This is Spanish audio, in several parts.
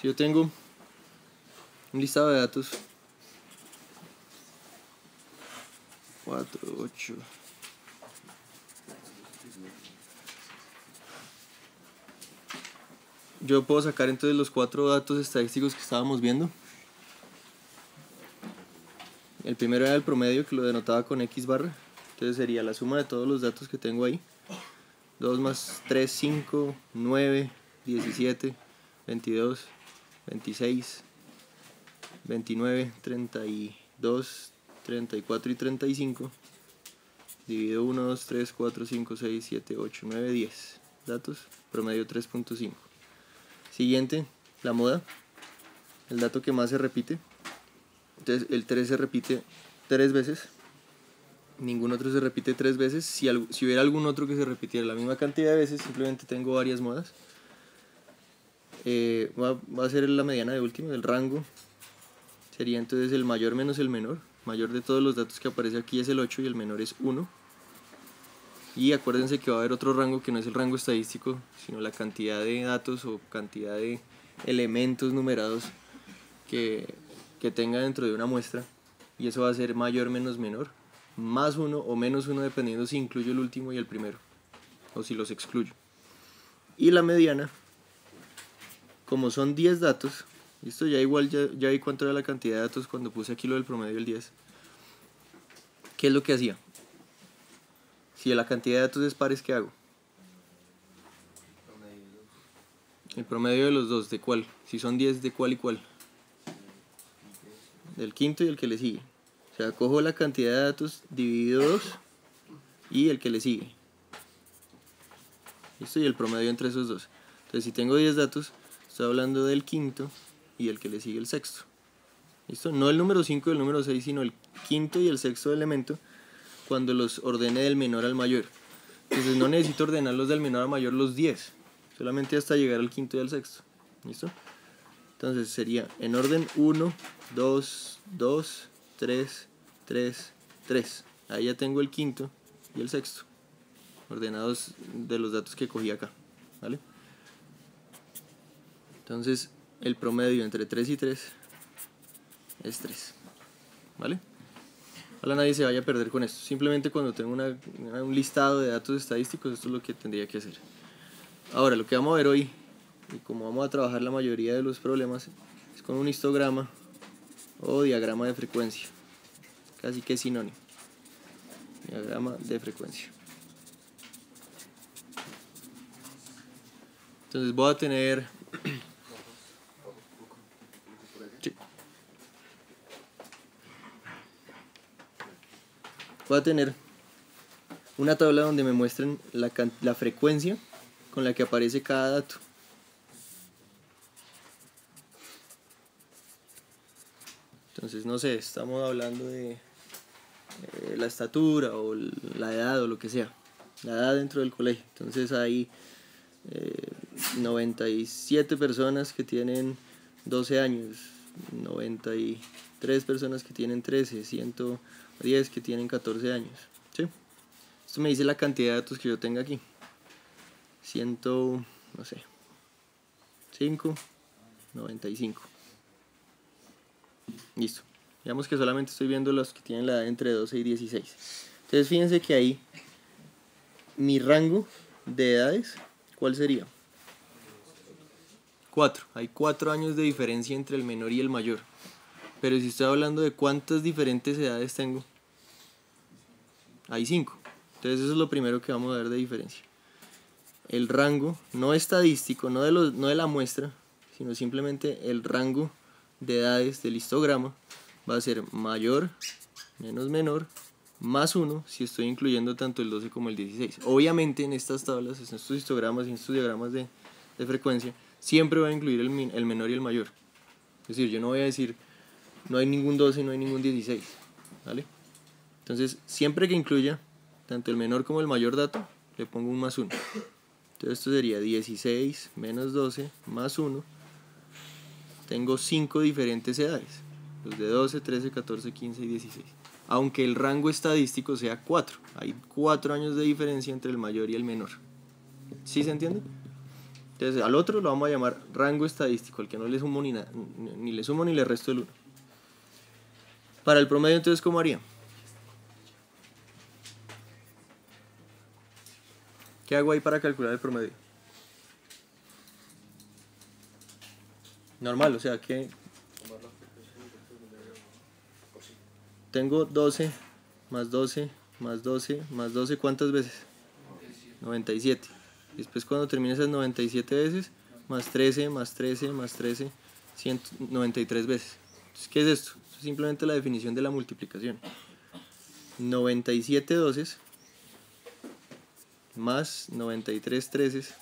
yo tengo un listado de datos 4, 8. Yo puedo sacar entonces los 4 datos estadísticos que estábamos viendo. El primero era el promedio, que lo denotaba con X barra. Entonces sería la suma de todos los datos que tengo ahí. 2 más 3, 5, 9, 17, 22, 26, 29, 32, 34 y 35. Dividido 1, 2, 3, 4, 5, 6, 7, 8, 9, 10. Datos, promedio 3.5. Siguiente, la moda. El dato que más se repite. Entonces el 3 se repite 3 veces. Ningún otro se repite 3 veces. Si hubiera algún otro que se repitiera la misma cantidad de veces, simplemente tengo varias modas. Va a ser la mediana de último, el rango. Sería entonces el mayor menos el menor. Mayor de todos los datos que aparece aquí es el 8 y el menor es 1. Y acuérdense que va a haber otro rango que no es el rango estadístico, sino la cantidad de datos o cantidad de elementos numerados que tenga dentro de una muestra. Y eso va a ser mayor menos menor, más 1 o menos 1 dependiendo si incluyo el último y el primero, o si los excluyo. Y la mediana, como son 10 datos, esto ya igual ya vi cuánto era la cantidad de datos cuando puse aquí lo del promedio del 10. ¿Qué es lo que hacía? Si la cantidad de datos es pares, ¿qué hago? El promedio de los dos, ¿de cuál? Si son 10, ¿de cuál y cuál? Del quinto y el que le sigue. O sea, cojo la cantidad de datos dividido 2 y el que le sigue. ¿Listo? Y el promedio entre esos dos. Entonces, si tengo 10 datos, estoy hablando del quinto y el que le sigue el sexto. ¿Listo? No el número 5 y el número 6, sino el quinto y el sexto elemento cuando los ordene del menor al mayor. Entonces no necesito ordenarlos del menor al mayor los 10, solamente hasta llegar al quinto y al sexto. ¿Listo? Entonces sería en orden 1, 2, 2, 3, 3, 3. Ahí ya tengo el quinto y el sexto, ordenados de los datos que cogí acá. ¿Vale? Entonces el promedio entre 3 y 3 es 3. ¿Vale? Ojalá nadie se vaya a perder con esto. Simplemente cuando tengo un listado de datos estadísticos, esto es lo que tendría que hacer. Ahora, lo que vamos a ver hoy, y como vamos a trabajar la mayoría de los problemas, es con un histograma o diagrama de frecuencia. Casi que es sinónimo. Diagrama de frecuencia. Entonces voy a tener... Voy a tener una tabla donde me muestren la frecuencia con la que aparece cada dato. Entonces, no sé, estamos hablando de la estatura o la edad o lo que sea. La edad dentro del colegio. Entonces hay 97 personas que tienen 12 años, 93 personas que tienen 13, 110 que tienen 14 años. ¿Sí? Esto me dice la cantidad de datos que yo tenga aquí. 100, no sé, 5, 95. Listo. Digamos que solamente estoy viendo los que tienen la edad entre 12 y 16. Entonces fíjense que ahí mi rango de edades, ¿cuál sería? 4. Hay 4 años de diferencia entre el menor y el mayor. Pero si estoy hablando de cuántas diferentes edades tengo, hay 5. Entonces eso es lo primero que vamos a ver de diferencia. El rango, no estadístico, no de la muestra, sino simplemente el rango de edades del histograma va a ser mayor, menos menor, más 1 si estoy incluyendo tanto el 12 como el 16. Obviamente en estas tablas, en estos histogramas y en estos diagramas de frecuencia, siempre voy a incluir el menor y el mayor. Es decir, yo no voy a decir no hay ningún 12 y no hay ningún 16. ¿Vale? Entonces, siempre que incluya tanto el menor como el mayor dato, le pongo un más 1. Entonces esto sería 16 menos 12 más 1. Tengo 5 diferentes edades. Los de 12, 13, 14, 15 y 16. Aunque el rango estadístico sea 4. Hay 4 años de diferencia entre el mayor y el menor. ¿Sí se entiende? Entonces al otro lo vamos a llamar rango estadístico, al que no le sumo ni le sumo ni le resto el 1. Para el promedio, entonces, ¿cómo haría? ¿Qué hago ahí para calcular el promedio? Normal, o sea que tengo 12 más 12 más 12 más 12, ¿cuántas veces? 97. Después cuando termine esas 97 veces, más 13, más 13, más 13, 193 veces. Entonces, ¿qué es esto? Es simplemente la definición de la multiplicación. 97 doces más 93 treces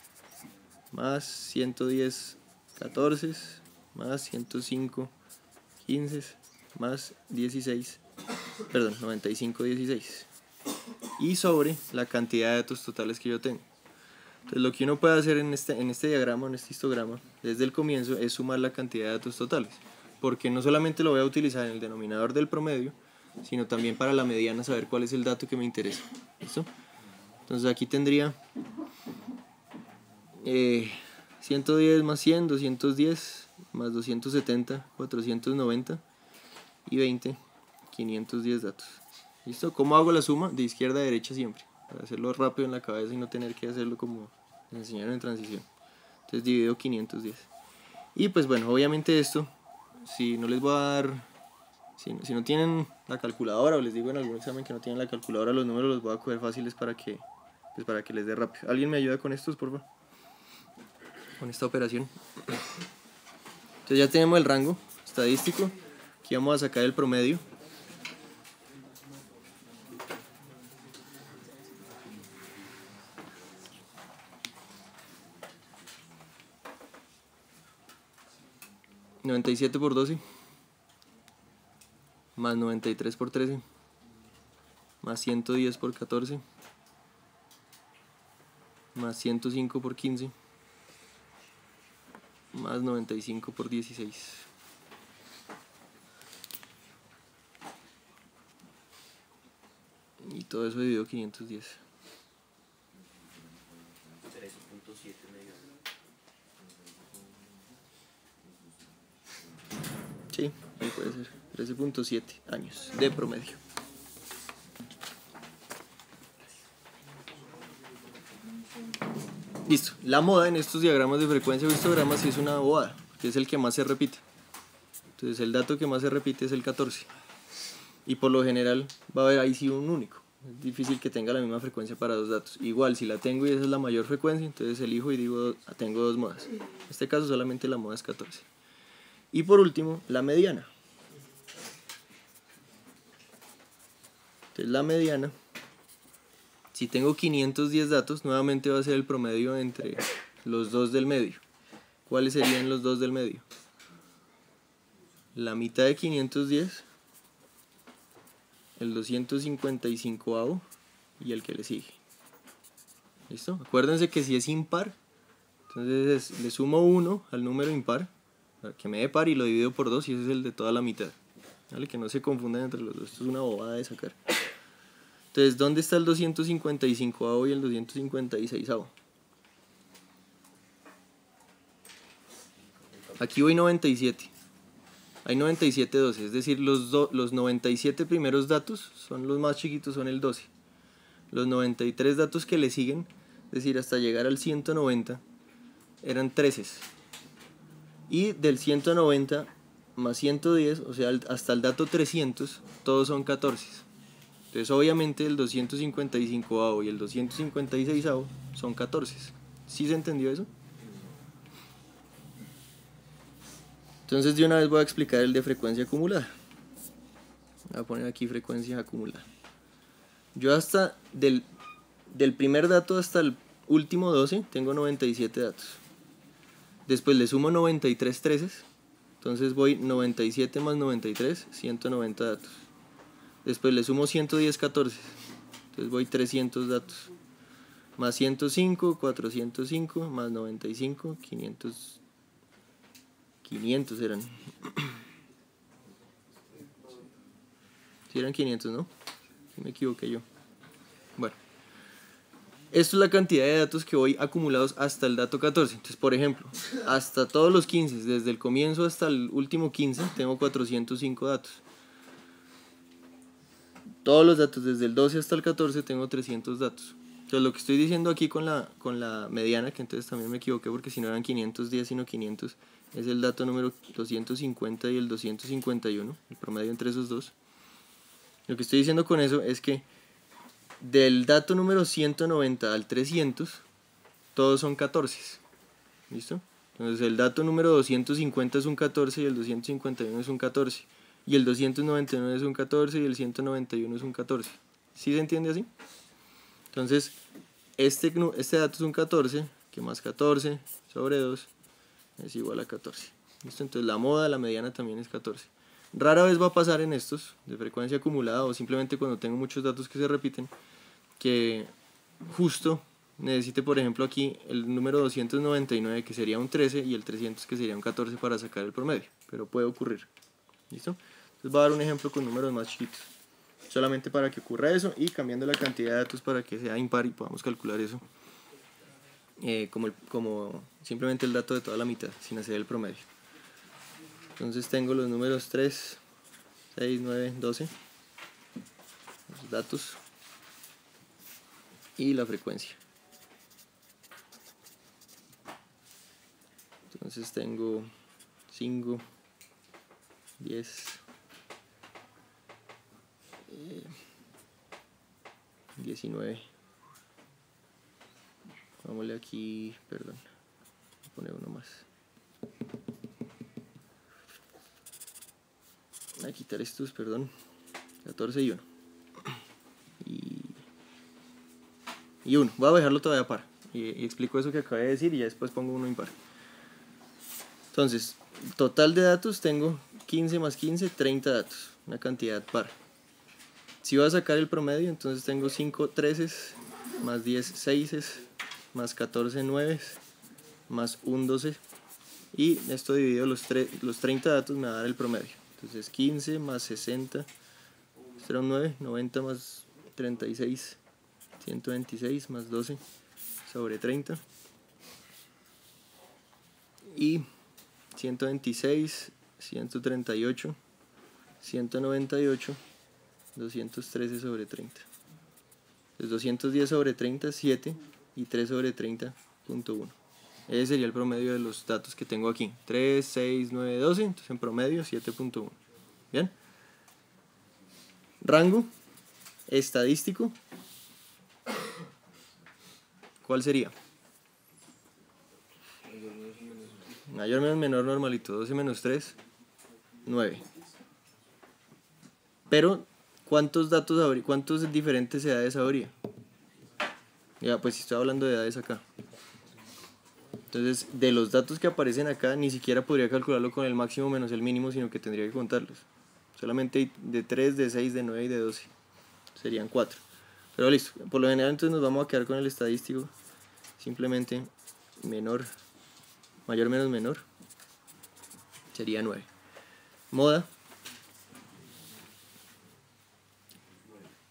más 110 catorces más 105 quinces más 16, perdón, 95 16. Y sobre la cantidad de datos totales que yo tengo. Entonces lo que uno puede hacer en este diagrama, en este histograma, desde el comienzo es sumar la cantidad de datos totales, porque no solamente lo voy a utilizar en el denominador del promedio, sino también para la mediana saber cuál es el dato que me interesa. ¿Listo? Entonces aquí tendría 110 más 100, 210 más 270, 490 y 20, 510 datos. ¿Listo? ¿Cómo hago la suma? De izquierda a derecha siempre, para hacerlo rápido en la cabeza y no tener que hacerlo como me enseñaron en transición. Entonces divido 510. Y pues bueno, obviamente esto, si no les voy a dar, si no tienen la calculadora, o les digo en algún examen que no tienen la calculadora, los números los voy a coger fáciles para que les dé rápido. ¿Alguien me ayuda con estos, por favor? Con esta operación. Entonces ya tenemos el rango estadístico. Aquí vamos a sacar el promedio. ¿97 por 12? Más 93 por 13. Más 110 por 14. Más 105 por 15. Más 95 por 16. Y todo eso dividido 510. 3.7 millones. Sí, ahí puede ser. 13.7 años de promedio. Listo. La moda en estos diagramas de frecuencia o histogramas sí es una bobada, que es el que más se repite. Entonces el dato que más se repite es el 14. Y por lo general va a haber ahí sí un único. Es difícil que tenga la misma frecuencia para dos datos. Igual, si la tengo y esa es la mayor frecuencia, entonces elijo y digo, tengo dos modas. En este caso solamente la moda es 14. Y por último, la mediana. Entonces la mediana, si tengo 510 datos, nuevamente va a ser el promedio entre los dos del medio. ¿Cuáles serían los dos del medio? La mitad de 510, el 255avo y el que le sigue. ¿Listo? Acuérdense que si es impar, entonces le sumo 1 al número impar, para que me dé par, y lo divido por 2 y ese es el de toda la mitad. ¿Vale? Que no se confundan entre los dos, esto es una bobada de sacar. Entonces, ¿dónde está el 255avo y el 256avo? Aquí voy 97. Hay 97 12, es decir, los 97 primeros datos son los más chiquitos, son el 12. Los 93 datos que le siguen, es decir, hasta llegar al 190, eran 13. Y del 190 más 110, o sea, hasta el dato 300, todos son 14. Entonces, obviamente, el 255avo y el 256avo son 14. ¿Sí se entendió eso? Entonces, de una vez voy a explicar el de frecuencia acumulada. Voy a poner aquí frecuencia acumulada. Yo hasta del primer dato hasta el último 12 tengo 97 datos. Después le sumo 93 treces. Entonces voy 97 más 93, 190 datos. Después le sumo 110 14. Entonces voy 300 datos. Más 105, 405, más 95, 500. 500 eran. Si eran 500, ¿no? Me equivoqué yo. Bueno. Esto es la cantidad de datos que voy acumulados hasta el dato 14. Entonces, por ejemplo, hasta todos los 15, desde el comienzo hasta el último 15, tengo 405 datos. Todos los datos desde el 12 hasta el 14 tengo 300 datos. Entonces lo que estoy diciendo aquí con la mediana, que entonces también me equivoqué porque si no eran 510 sino 500, es el dato número 250 y el 251, el promedio entre esos dos. Lo que estoy diciendo con eso es que del dato número 190 al 300, todos son 14. ¿Listo? Entonces el dato número 250 es un 14 y el 251 es un 14. Y el 299 es un 14 y el 191 es un 14. ¿Sí se entiende así? Entonces, este dato es un 14, que más 14 sobre 2 es igual a 14. ¿Listo? Entonces la moda, la mediana también es 14. Rara vez va a pasar en estos, de frecuencia acumulada o simplemente cuando tengo muchos datos que se repiten, que justo necesite, por ejemplo, aquí el número 299 que sería un 13 y el 300 que sería un 14 para sacar el promedio, pero puede ocurrir. ¿Listo? Entonces voy a dar un ejemplo con números más chiquitos, solamente para que ocurra eso y cambiando la cantidad de datos para que sea impar y podamos calcular eso como simplemente el dato de toda la mitad, sin hacer el promedio. Entonces tengo los números 3, 6, 9, 12, los datos y la frecuencia. Entonces tengo 5, 10, 19. Vámonos aquí, perdón, voy a poner uno más. A quitar estos, perdón, 14 y 1. Y 1. Voy a dejarlo todavía par. Y explico eso que acabé de decir y ya después pongo uno impar. Entonces, total de datos tengo 15 más 15, 30 datos. Una cantidad par. Si voy a sacar el promedio, entonces tengo 5 13 más 10 6 más 14 9 más 1 12. Y esto dividido los 30 datos me va a dar el promedio. Entonces 15 más 60, será un 9, 90 más 36, 126 más 12 sobre 30. Y 126, 138, 198, 213 sobre 30. Entonces 210 sobre 30, 7 y 3 sobre 30.1. Ese sería el promedio de los datos que tengo aquí. 3, 6, 9, 12. Entonces en promedio 7.1. ¿Bien? Rango estadístico. ¿Cuál sería? Mayor menos menor normalito. 12 menos 3, 9. Pero, ¿cuántos datos habría? ¿Cuántos diferentes edades habría? Ya, pues estoy hablando de edades acá. Entonces, de los datos que aparecen acá, ni siquiera podría calcularlo con el máximo menos el mínimo, sino que tendría que contarlos. Solamente de 3, de 6, de 9 y de 12. Serían 4. Pero listo, por lo general entonces nos vamos a quedar con el estadístico. Simplemente mayor menos menor, sería 9. Moda,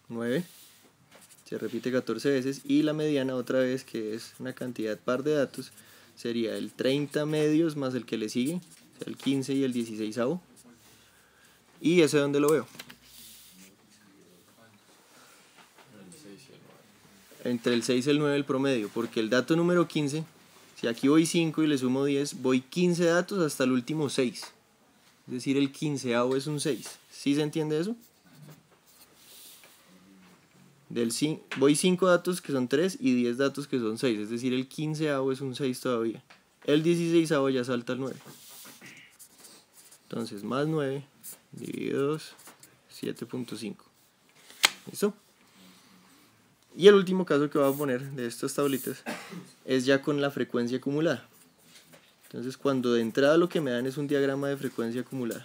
9. Se repite 14 veces. Y la mediana otra vez, que es una cantidad par de datos, sería el 30 medios más el que le sigue, o sea, el 15 y el 16avo. ¿Y ese dónde lo veo? Entre el 6 y el 9 el promedio, porque el dato número 15, si aquí voy 5 y le sumo 10, voy 15 datos hasta el último 6. Es decir, el 15avo es un 6. ¿Sí se entiende eso? Voy 5 datos que son 3 y 10 datos que son 6. Es decir, el 15avo es un 6 todavía. El 16avo ya salta al 9. Entonces, más 9 dividido 2, 7.5. ¿Listo? Y el último caso que voy a poner de estas tablitas es ya con la frecuencia acumulada. Entonces, cuando de entrada lo que me dan es un diagrama de frecuencia acumulada.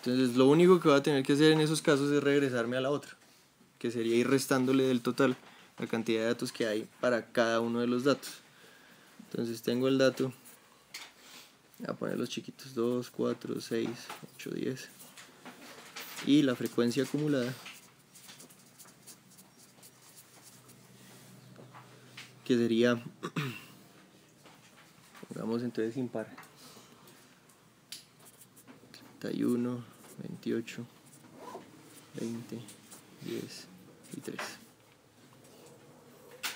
Entonces, lo único que voy a tener que hacer en esos casos es regresarme a la otra, que sería ir restándole del total la cantidad de datos que hay para cada uno de los datos. Entonces, tengo el dato. Voy a poner los chiquitos, 2, 4, 6, 8, 10. y la frecuencia acumulada, que sería, pongamos entonces impar, 31, 28, 20, 10 y 3.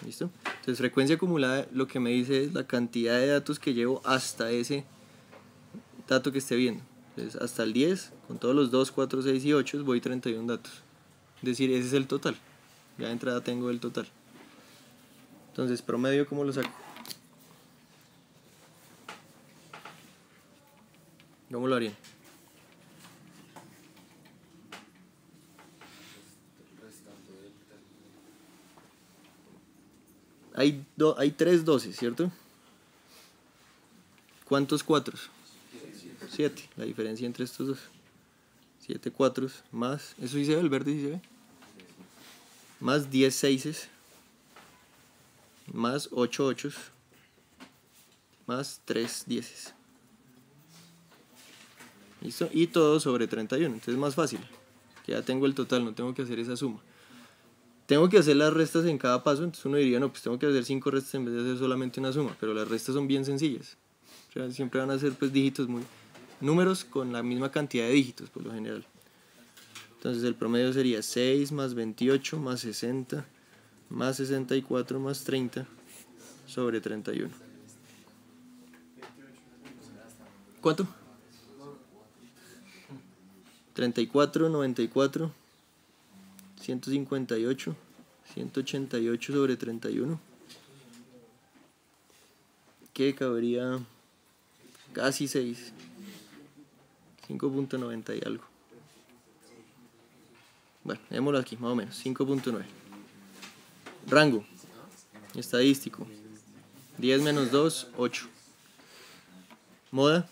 ¿Listo? Entonces frecuencia acumulada lo que me dice es la cantidad de datos que llevo hasta ese dato que esté viendo. Entonces hasta el 10, con todos los 2, 4, 6 y 8 voy 31 datos. Es decir, ese es el total. Ya de entrada tengo el total. Entonces, promedio, ¿cómo lo saco? ¿Cómo lo harían? Hay 3 doces, ¿cierto? ¿Cuántos cuatros? 7. La diferencia entre estos dos. 7 cuatros más, ¿eso sí se ve? ¿El verde sí se ve? Más 10 seises, más 8 ochos, más 3 dieces. ¿Listo? Y todo sobre 31. Entonces es más fácil. Que ya tengo el total, no tengo que hacer esa suma. Tengo que hacer las restas en cada paso, entonces uno diría, no, pues tengo que hacer 5 restas en vez de hacer solamente una suma. Pero las restas son bien sencillas. O sea, siempre van a ser pues dígitos números con la misma cantidad de dígitos por lo general. Entonces el promedio sería 6 más 28 más 60 más 64 más 30 sobre 31. ¿Cuánto? 34, 94, 158, 188 sobre 31. Que cabería casi 6. 5.90 y algo. Bueno, démoslo aquí, más o menos, 5.9. Rango estadístico, 10 menos 2, 8. Moda,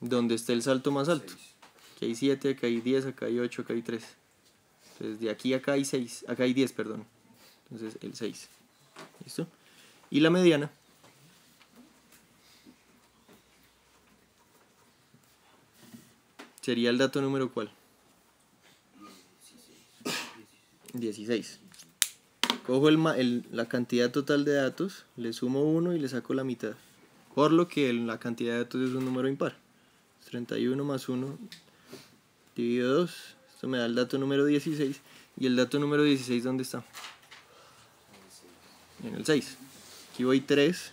donde esté el salto más alto. Aquí hay 7, acá hay 10, acá hay 8, acá hay 3. Entonces de aquí a acá hay 6, acá hay 10, perdón. Entonces el 6. ¿Listo? Y la mediana, sería el dato número ¿cuál? 16. Cojo la cantidad total de datos, le sumo 1 y le saco la mitad. Por lo que la cantidad de datos es un número impar. 31 más 1 dividido 2. Esto me da el dato número 16. ¿Y el dato número 16 dónde está? En el 6. Aquí voy 3.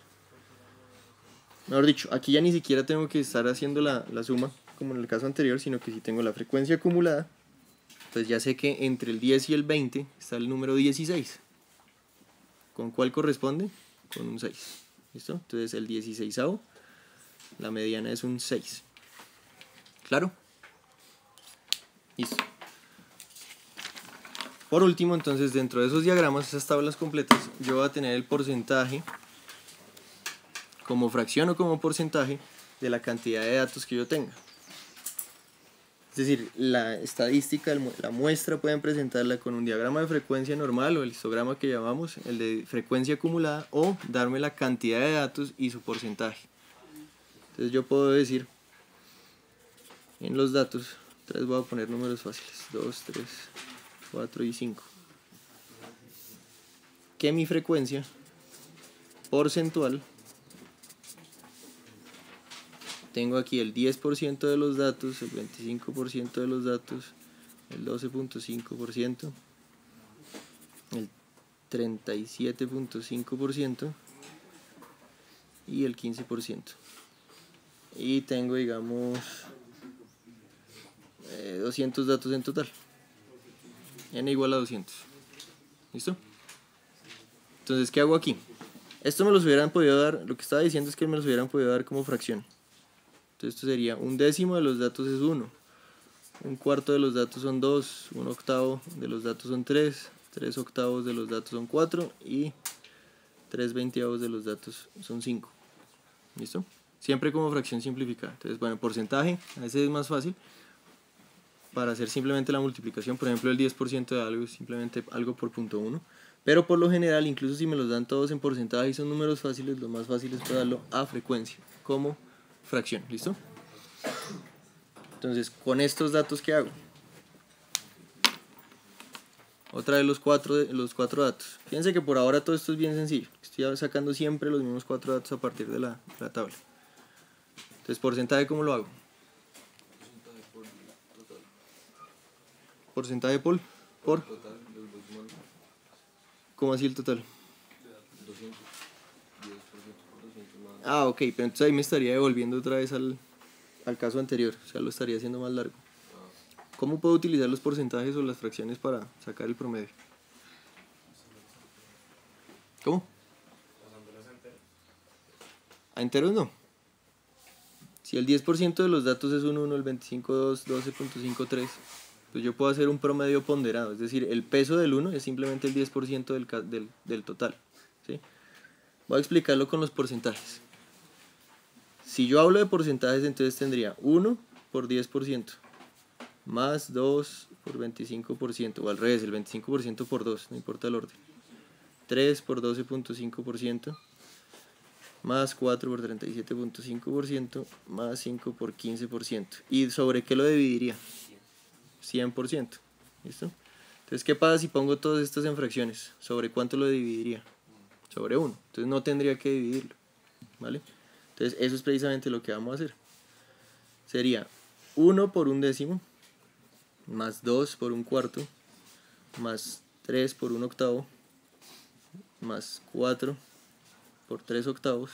Mejor dicho, aquí ya ni siquiera tengo que estar haciendo la suma como en el caso anterior, sino que si tengo la frecuencia acumulada, pues ya sé que entre el 10 y el 20 está el número 16. ¿Con cuál corresponde? Con un 6. ¿Listo? Entonces el 16avo, la mediana es un 6. ¿Claro? Listo. Por último, entonces, dentro de esos diagramas, esas tablas completas, yo voy a tener el porcentaje como fracción o como porcentaje de la cantidad de datos que yo tenga. Es decir, la estadística, la muestra pueden presentarla con un diagrama de frecuencia normal o el histograma que llamamos, el de frecuencia acumulada, o darme la cantidad de datos y su porcentaje. Entonces yo puedo decir, en los datos, entonces voy a poner números fáciles, 2, 3, 4 y 5. Que mi frecuencia porcentual, tengo aquí el 10% de los datos, el 25% de los datos, el 12.5%, el 37.5% y el 15%. Y tengo, digamos, 200 datos en total. N igual a 200. ¿Listo? Entonces, ¿qué hago aquí? Esto me los hubieran podido dar, lo que estaba diciendo es que me los hubieran podido dar como fracción. Entonces esto sería 1/10 de los datos es 1, 1/4 de los datos son 2, 1/8 de los datos son 3, 3/8 de los datos son 4 y 3/20 de los datos son 5. ¿Listo? Siempre como fracción simplificada. Entonces, bueno, porcentaje, a veces es más fácil para hacer simplemente la multiplicación. Por ejemplo, el 10% de algo es simplemente algo por 0.1. Pero por lo general, incluso si me los dan todos en porcentaje y son números fáciles, lo más fácil es darlo a frecuencia, como fracción, ¿listo? Entonces, con estos datos, ¿qué hago? Otra vez los cuatro datos. Fíjense que por ahora todo esto es bien sencillo. Estoy sacando siempre los mismos 4 datos a partir de la tabla. Entonces, porcentaje, ¿cómo lo hago? Porcentaje por ¿cómo así el total? Ah, ok, pero entonces ahí me estaría devolviendo otra vez al caso anterior, o sea, lo estaría haciendo más largo. ¿Cómo puedo utilizar los porcentajes o las fracciones para sacar el promedio? ¿Cómo? ¿A enteros no? Si el 10% de los datos es un 1, el 25, 2, 12.53, pues yo puedo hacer un promedio ponderado, es decir, el peso del 1 es simplemente el 10% del total, ¿sí? Voy a explicarlo con los porcentajes. Si yo hablo de porcentajes, entonces tendría 1 por 10%, más 2 por 25%, o al revés, el 25% por 2, no importa el orden. 3 por 12.5%, más 4 por 37.5%, más 5 por 15%. ¿Y sobre qué lo dividiría? 100%. ¿Listo? Entonces, ¿qué pasa si pongo todas estas en fracciones? ¿Sobre cuánto lo dividiría? Sobre 1. Entonces no tendría que dividirlo. ¿Vale? Entonces eso es precisamente lo que vamos a hacer. Sería 1 por un décimo, más 2 por un cuarto, más 3 por un octavo, más 4 por 3 octavos,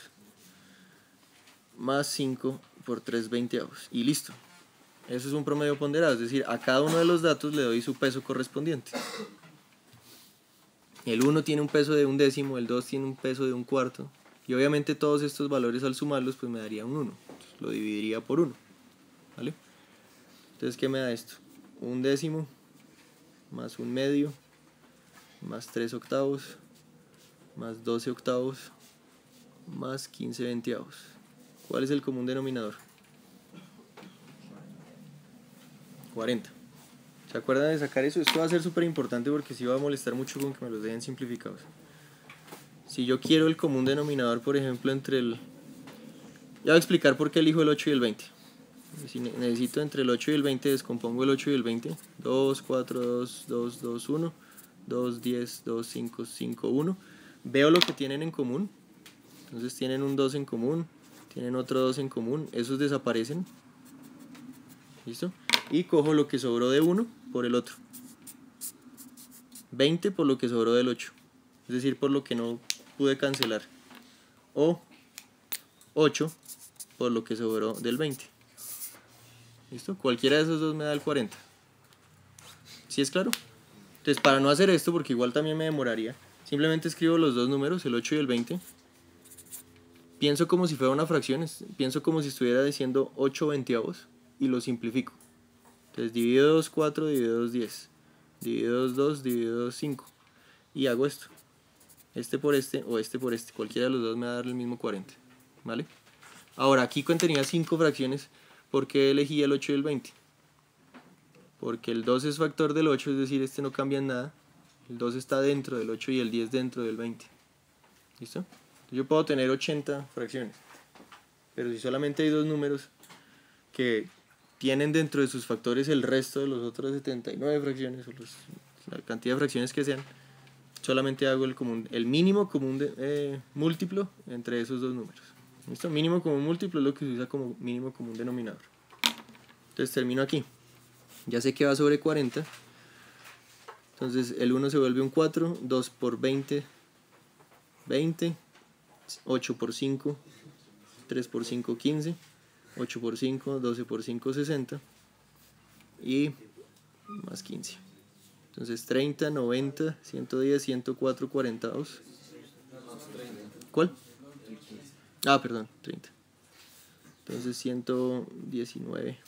más 5 por 3 veinteavos. Y listo. Eso es un promedio ponderado, es decir, a cada uno de los datos le doy su peso correspondiente. El 1 tiene un peso de un décimo, el 2 tiene un peso de un cuarto, y obviamente todos estos valores al sumarlos pues me daría un 1. Entonces, lo dividiría por 1. ¿Vale? Entonces, ¿qué me da esto? Un décimo, más un medio, más 3 octavos, más 12 octavos, más 15 veinteavos. ¿Cuál es el común denominador? 40. ¿Se acuerdan de sacar eso? Esto va a ser súper importante porque sí va a molestar mucho con que me los dejen simplificados. Si yo quiero el común denominador, por ejemplo, entre el... Ya voy a explicar por qué elijo el 8 y el 20. Si necesito entre el 8 y el 20, descompongo el 8 y el 20. 2, 4, 2, 2, 2, 1. 2, 10, 2, 5, 5, 1. Veo lo que tienen en común. Entonces tienen un 2 en común, tienen otro 2 en común. Esos desaparecen. ¿Listo? Y cojo lo que sobró de 1 por el otro. 20 por lo que sobró del 8. Es decir, por lo que no pude cancelar. O 8 por lo que sobró del 20. ¿Listo? Cualquiera de esos dos me da el 40. ¿Sí es claro? Entonces, para no hacer esto, porque igual también me demoraría, simplemente escribo los dos números, el 8 y el 20. Pienso como si fuera una fracción, pienso como si estuviera diciendo 8 veinteavos y lo simplifico. Entonces, divido 2, 4, divido 2, 10. Divido 2, 2, divido 2, 5. Y hago esto. Este por este o este por este. Cualquiera de los dos me va a dar el mismo 40. ¿Vale? Ahora, aquí tenía 5 fracciones. ¿Por qué elegí el 8 y el 20? Porque el 2 es factor del 8, es decir, este no cambia en nada. El 2 está dentro del 8 y el 10 dentro del 20. ¿Listo? Yo puedo tener 80 fracciones. Pero si solamente hay dos números que tienen dentro de sus factores el resto de los otros 79 fracciones, o la cantidad de fracciones que sean, solamente hago el mínimo común múltiplo entre esos dos números. ¿Listo? Mínimo común múltiplo es lo que se usa como mínimo común denominador. Entonces termino aquí. Ya sé que va sobre 40. Entonces el 1 se vuelve un 4, 2 por 20, 20, 8 por 5, 3 por 5, 15, 8 por 5, 12 por 5, 60 y más 15. Entonces 30, 90, 110, 104 cuarentados. ¿Cuál? Ah, perdón, 30. Entonces 119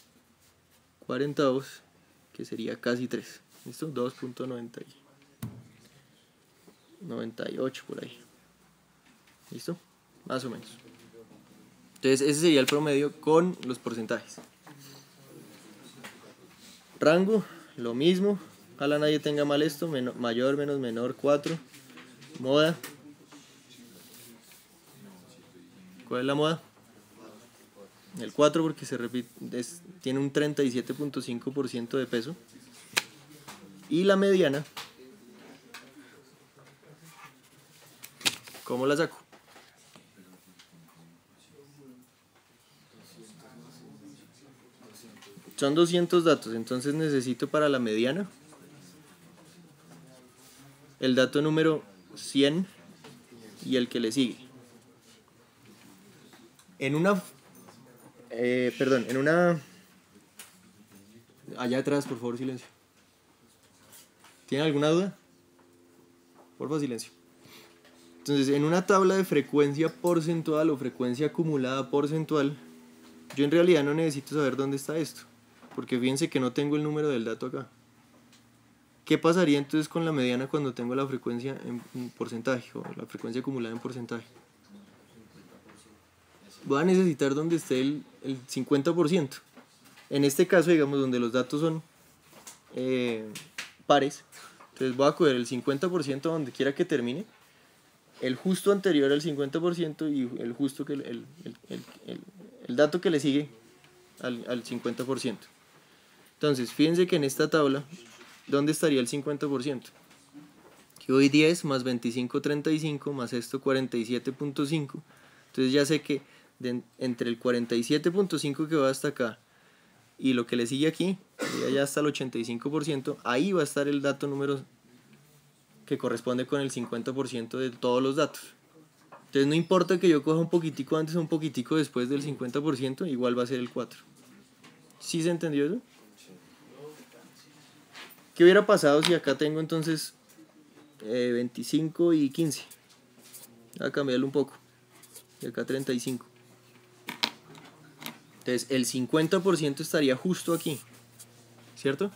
cuarentados, que sería casi 3. ¿Listo? 2.98 por ahí. ¿Listo? Más o menos. Entonces ese sería el promedio con los porcentajes. Rango, lo mismo. Ojalá nadie tenga mal esto. Mayor menos menor 4. Moda. ¿Cuál es la moda? El 4 porque se repite, tiene un 37.5% de peso. Y la mediana, ¿cómo la saco? Son 200 datos, entonces necesito para la mediana el dato número 100 y el que le sigue. En una... Allá atrás, por favor, silencio. ¿Tienen alguna duda? Por favor, silencio. Entonces, en una tabla de frecuencia porcentual o frecuencia acumulada porcentual, yo en realidad no necesito saber dónde está esto, porque fíjense que no tengo el número del dato acá. ¿Qué pasaría entonces con la mediana cuando tengo la frecuencia en porcentaje o la frecuencia acumulada en porcentaje? Voy a necesitar donde esté el 50%. En este caso, digamos, donde los datos son pares, entonces voy a coger el 50% donde quiera que termine, el justo anterior al 50% y el justo que el dato que le sigue al 50%. Entonces, fíjense que en esta tabla, ¿dónde estaría el 50%? Que hoy 10 más 25,35 más esto 47.5. Entonces ya sé que entre el 47.5 que va hasta acá y lo que le sigue aquí, y allá hasta el 85%, ahí va a estar el dato número que corresponde con el 50% de todos los datos. Entonces no importa que yo coja un poquitico antes o un poquitico después del 50%, igual va a ser el 4. ¿Sí se entendió eso? ¿Qué hubiera pasado si acá tengo entonces 25 y 15? Voy a cambiarlo un poco. Y acá 35. Entonces el 50% estaría justo aquí, ¿cierto?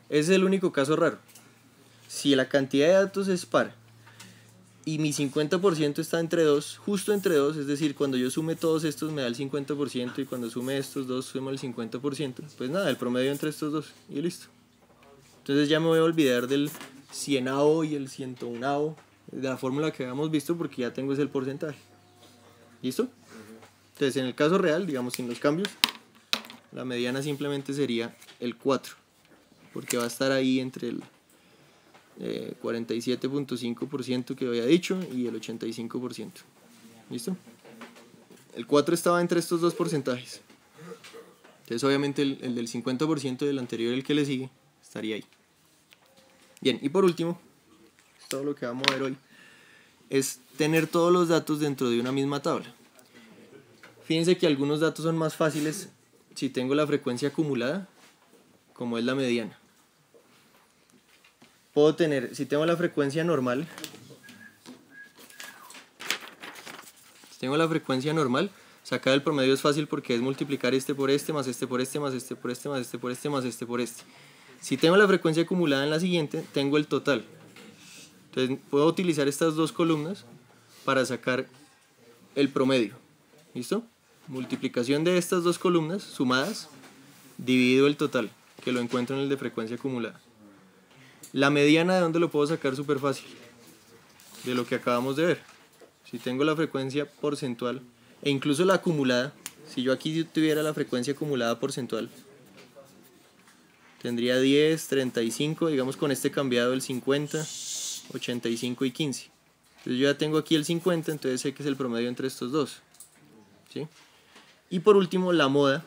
Ese es el único caso raro. Si la cantidad de datos es par y mi 50% está entre 2, justo entre 2, es decir, cuando yo sume todos estos me da el 50% y cuando sume estos dos sumo el 50%, pues nada, el promedio entre estos dos y listo. Entonces ya me voy a olvidar del 100avo y el 101avo, de la fórmula que habíamos visto, porque ya tengo ese el porcentaje. ¿Listo? Entonces en el caso real, digamos sin los cambios, la mediana simplemente sería el 4, porque va a estar ahí entre el 47.5% que había dicho y el 85%. ¿Listo? El 4 estaba entre estos dos porcentajes. Entonces obviamente el del 50% del anterior, el que le sigue, estaría ahí. Bien, y por último, todo lo que vamos a ver hoy es tener todos los datos dentro de una misma tabla. Fíjense que algunos datos son más fáciles si tengo la frecuencia acumulada, como es la mediana. Puedo tener, si tengo la frecuencia normal, sacar el promedio es fácil porque es multiplicar este por este, más este por este, más este por este, más este por este, más este por este. Si tengo la frecuencia acumulada en la siguiente, tengo el total. Entonces puedo utilizar estas dos columnas para sacar el promedio. ¿Listo? Multiplicación de estas dos columnas sumadas, dividido el total, que lo encuentro en el de frecuencia acumulada. La mediana, ¿de dónde lo puedo sacar? Súper fácil. De lo que acabamos de ver. Si tengo la frecuencia porcentual e incluso la acumulada, si yo aquí tuviera la frecuencia acumulada porcentual, tendría 10, 35, digamos con este cambiado el 50, 85 y 15. Entonces yo ya tengo aquí el 50, entonces sé que es el promedio entre estos dos. ¿Sí? Y por último, la moda.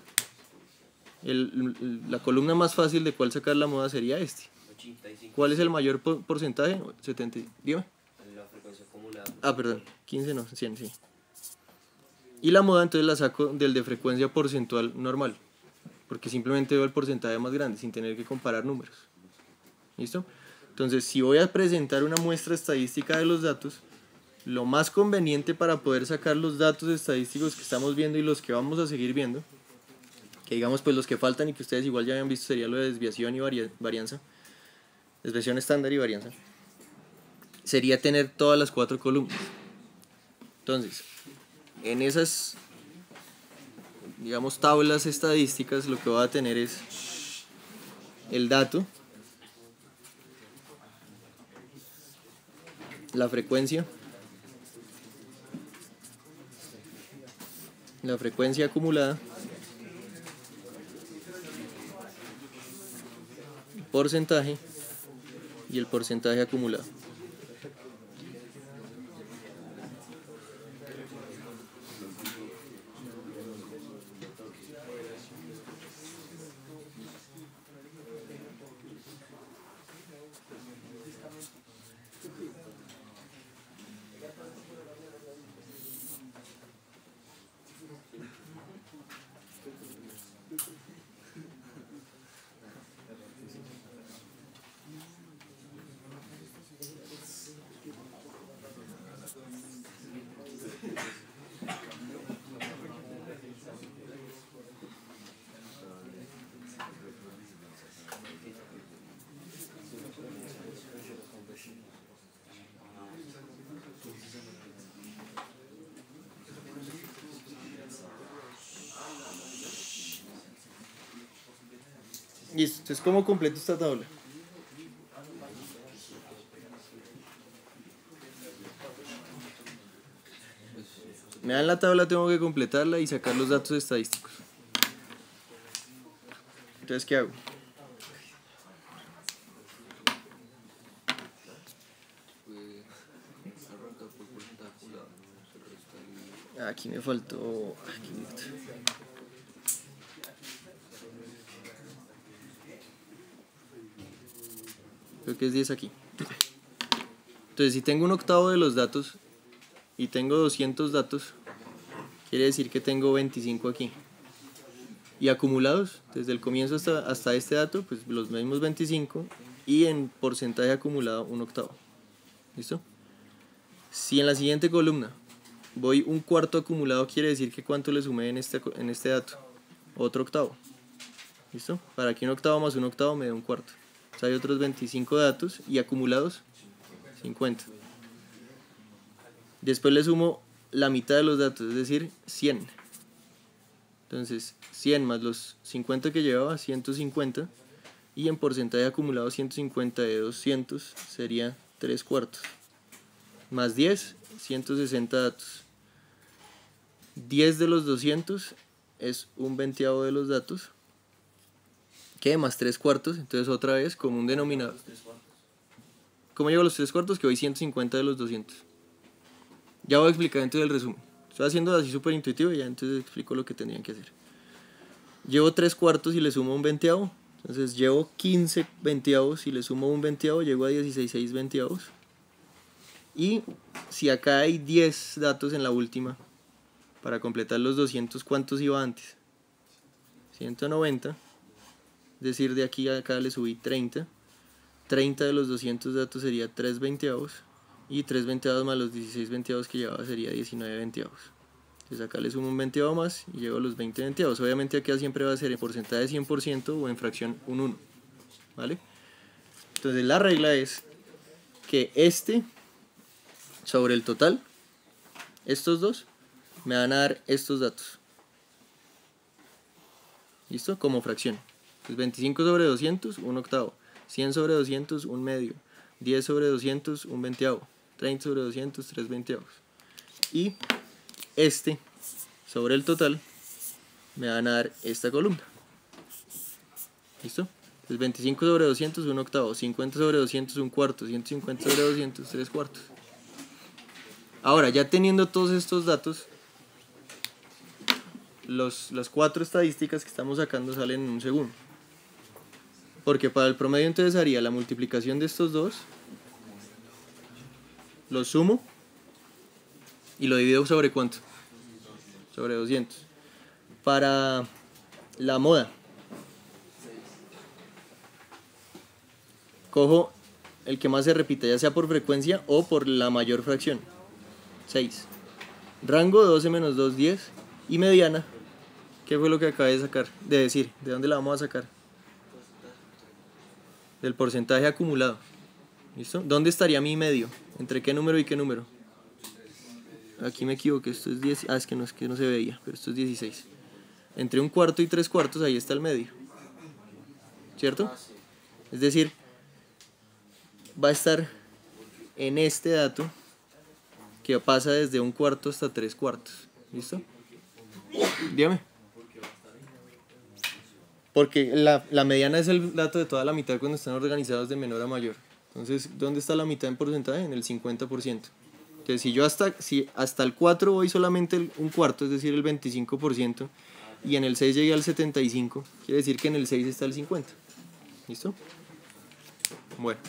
La columna más fácil de cuál sacar la moda sería este. 85. ¿Cuál es el mayor porcentaje? 70. Dígame. La frecuencia acumulada. Ah, perdón. 15 no, 100, sí. Y la moda entonces la saco del de frecuencia porcentual normal. Porque simplemente veo el porcentaje más grande sin tener que comparar números. ¿Listo? Entonces, si voy a presentar una muestra estadística de los datos, lo más conveniente para poder sacar los datos estadísticos que estamos viendo y los que vamos a seguir viendo, que digamos pues los que faltan y que ustedes igual ya habían visto, sería lo de desviación y varianza, desviación estándar y varianza, sería tener todas las 4 columnas. Entonces, en esas, digamos, tablas estadísticas, lo que voy a tener es el dato, la frecuencia acumulada porcentaje y el porcentaje acumulado. Listo, entonces ¿cómo completo esta tabla? Me dan la tabla, tengo que completarla y sacar los datos estadísticos. Entonces, ¿qué hago? Aquí me faltó... Aquí. Creo que es 10 aquí. Entonces, si tengo un octavo de los datos y tengo 200 datos, quiere decir que tengo 25 aquí. Y acumulados, desde el comienzo hasta este dato, pues los mismos 25 y en porcentaje acumulado un octavo. ¿Listo? Si en la siguiente columna voy un cuarto acumulado, quiere decir que cuánto le sumé en este dato. Otro octavo. ¿Listo? Para que un octavo más un octavo me dé un cuarto. O sea, hay otros 25 datos y acumulados 50. Después le sumo la mitad de los datos, es decir, 100. Entonces, 100 más los 50 que llevaba, 150. Y en porcentaje acumulado, 150 de 200 sería 3 cuartos. Más 10, 160 datos. 10 de los 200 es un veinteavo de los datos. ¿Qué? Más 3 cuartos. Entonces, otra vez, como un denominador. ¿Cómo llevo los 3 cuartos? Que hoy 150 de los 200. Ya voy a explicar entonces el resumen. Estoy haciendo así súper intuitivo y ya entonces explico lo que tendrían que hacer. Llevo 3 cuartos y le sumo un veinteavo. Entonces llevo 15 veinteavos y le sumo un veinteavo, llego a 16 veinteavos. Y si acá hay 10 datos en la última, para completar los 200, ¿cuántos iba antes? 190. Es decir, de aquí a acá le subí 30. 30 de los 200 datos sería 3 veinteavos. Y 3 veinteavos más los 16 veinteavos que llevaba sería 19 veinteavos. Entonces acá le sumo un veinteavo más y llevo los 20 veinteavos. Obviamente acá siempre va a ser en porcentaje de 100% o en fracción un 1. ¿Vale? Entonces la regla es que sobre el total, estos dos, me van a dar estos datos. ¿Listo? Como fracción. Entonces 25 sobre 200, un octavo. 100 sobre 200, un medio. 10 sobre 200, un veinteavo. 30 sobre 200, 3 veinteavos. Y sobre el total me van a dar esta columna. ¿Listo? Entonces 25 sobre 200, un octavo. 50 sobre 200, un cuarto. 150 sobre 200, 3 cuartos. Ahora, ya teniendo todos estos datos, las 4 estadísticas que estamos sacando salen en un segundo. Porque para el promedio entonces haría la multiplicación de estos dos, lo sumo y lo divido sobre ¿cuánto? Sobre 200. Para la moda, cojo el que más se repita, ya sea por frecuencia o por la mayor fracción. 6. Rango 12 menos 2, 10. Y mediana, ¿qué fue lo que acabé de decir? ¿De dónde la vamos a sacar? Del porcentaje acumulado. ¿Listo? ¿Dónde estaría mi medio? ¿Entre qué número y qué número? Aquí me equivoqué, esto es 10. Es que no se veía, pero esto es 16. Entre un cuarto y 3 cuartos, ahí está el medio. ¿Cierto? Es decir, va a estar en este dato que pasa desde un cuarto hasta 3 cuartos. ¿Listo? Dígame. Porque la mediana es el dato de toda la mitad cuando están organizados de menor a mayor. Entonces, ¿dónde está la mitad en porcentaje? En el 50%. Entonces, si hasta el 4 voy solamente un cuarto, es decir, el 25%, y en el 6 llegué al 75%, quiere decir que en el 6 está el 50%. ¿Listo? Bueno.